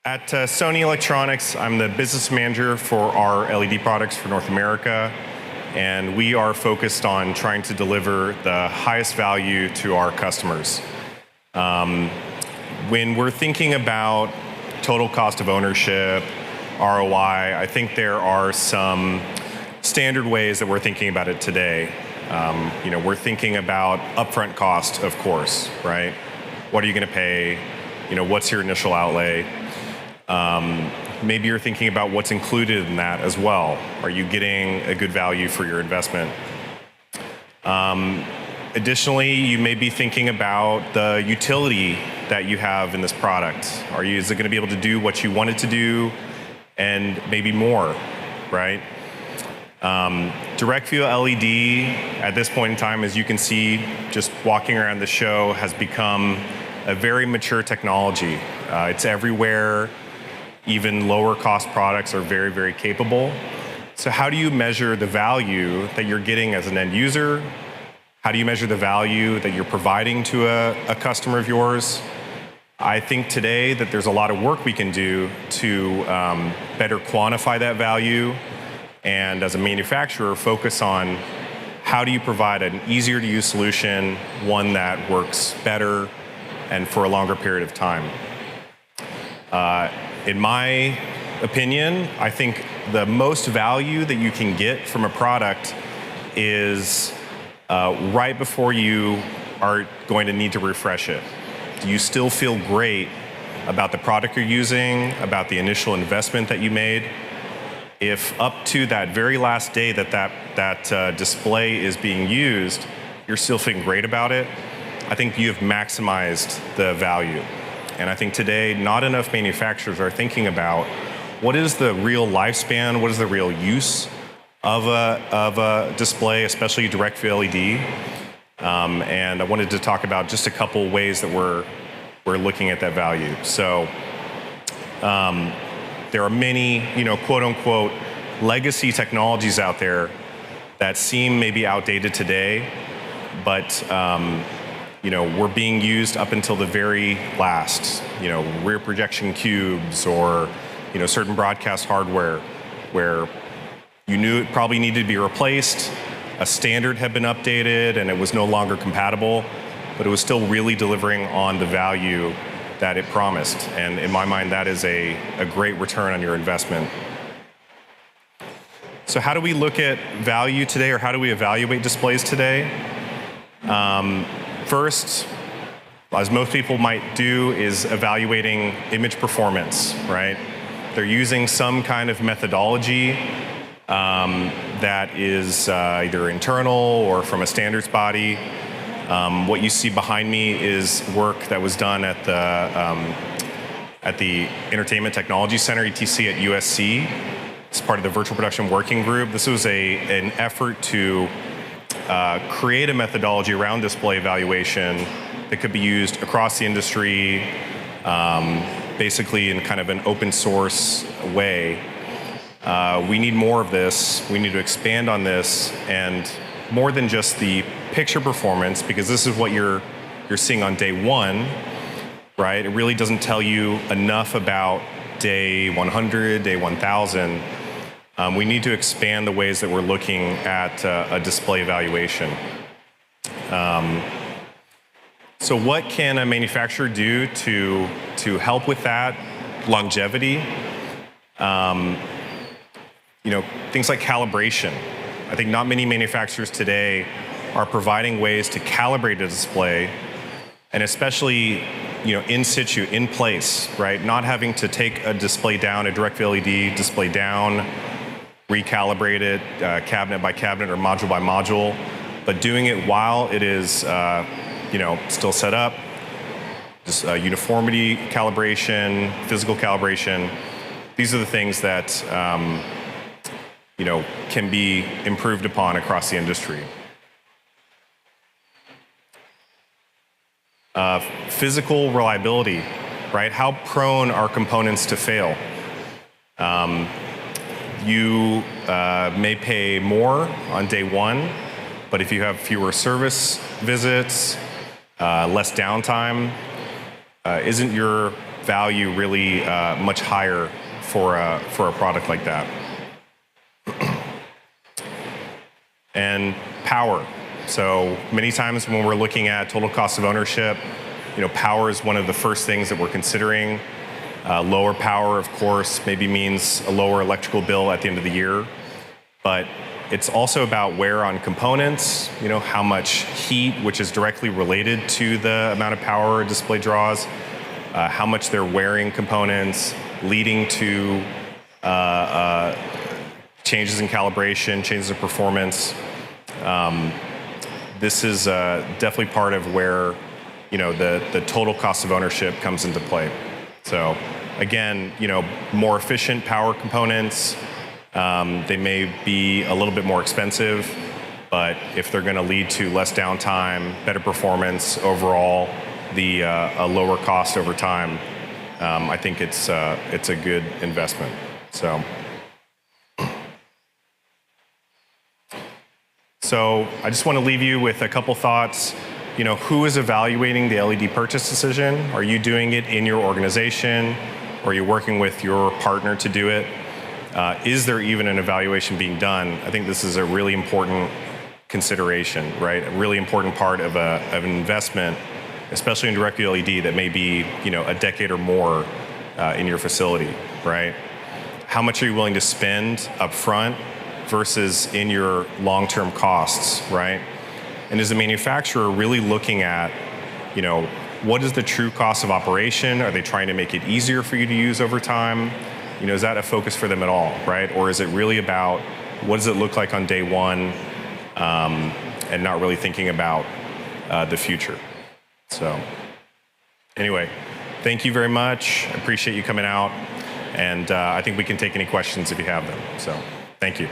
At Sony Electronics, I'm the business manager for our LED products for North America, and we are focused on trying to deliver the highest value to our customers. When we're thinking about total cost of ownership, ROI, I think there are some standard ways that we're thinking about it today. We're thinking about upfront cost, of course, right? What are you going to pay? What's your initial outlay? Maybe you're thinking about what's included in that as well. Are you getting a good value for your investment? Additionally, you may be thinking about the utility that you have in this product. Is it going to be able to do what you want it to do and maybe more, right? Direct-View LED, at this point in time, as you can see, just walking around the show, has become a very mature technology. It's everywhere. Even lower cost products are very, very capable. So how do you measure the value that you're getting as an end user? How do you measure the value that you're providing to a customer of yours? I think today that there's a lot of work we can do to better quantify that value, and as a manufacturer, focus on how do you provide an easier to use solution, one that works better and for a longer period of time. In my opinion, I think the most value that you can get from a product is right before you are going to need to refresh it. Do you still feel great about the product you're using, about the initial investment that you made? If up to that very last day that display is being used, you're still feeling great about it, I think you have maximized the value. And I think today, not enough manufacturers are thinking about what is the real lifespan, what is the real use of a display, especially Direct-View LED. And I wanted to talk about just a couple ways that we're looking at that value. So there are many, quote unquote, legacy technologies out there that seem maybe outdated today, but we're being used up until the very last, rear projection cubes or, certain broadcast hardware where you knew it probably needed to be replaced, a standard had been updated and it was no longer compatible, but it was still really delivering on the value that it promised. And in my mind, that is a great return on your investment. So how do we look at value today, or how do we evaluate displays today? First, as most people might do, is evaluating image performance, right? They're using some kind of methodology that is either internal or from a standards body. What you see behind me is work that was done at the Entertainment Technology Center, ETC, at USC. It's part of the Virtual Production Working Group. This was an effort to create a methodology around display evaluation that could be used across the industry, basically in kind of an open source way. We need more of this. We need to expand on this, and more than just the picture performance, because this is what you're seeing on day one, right? It really doesn't tell you enough about day 100, day 1000. We need to expand the ways that we're looking at a display evaluation. So what can a manufacturer do to help with that longevity? Things like calibration. I think not many manufacturers today are providing ways to calibrate a display, and especially in situ, in place, right? Not having to take a display down, a Direct-View LED display down, recalibrate it cabinet by cabinet or module by module, but doing it while it is still set up. Just uniformity calibration, physical calibration. These are the things that can be improved upon across the industry. Physical reliability, right? How prone are components to fail? You may pay more on day one, but if you have fewer service visits, less downtime, isn't your value really much higher for a product like that. And power. So many times when we're looking at total cost of ownership, power is one of the first things that we're considering. Lower power, of course, maybe means a lower electrical bill at the end of the year. But it's also about wear on components, how much heat, which is directly related to the amount of power a display draws, how much they're wearing components, leading to changes in calibration, changes in performance. This is definitely part of where the total cost of ownership comes into play. So again, more efficient power components, they may be a little bit more expensive, but if they're going to lead to less downtime, better performance overall, a lower cost over time, I think it's a good investment. So I just want to leave you with a couple thoughts. Who is evaluating the LED purchase decision? Are you doing it in your organization? Or are you working with your partner to do it? Is there even an evaluation being done? I think this is a really important consideration, right? A really important part of an investment, especially in Direct-View LED that may be, a decade or more in your facility, right? How much are you willing to spend up front versus in your long-term costs, right? And is the manufacturer really looking at, what is the true cost of operation? Are they trying to make it easier for you to use over time? Is that a focus for them at all, right? Or is it really about what does it look like on day one, and not really thinking about the future? So anyway, thank you very much. I appreciate you coming out. And I think we can take any questions if you have them. So thank you.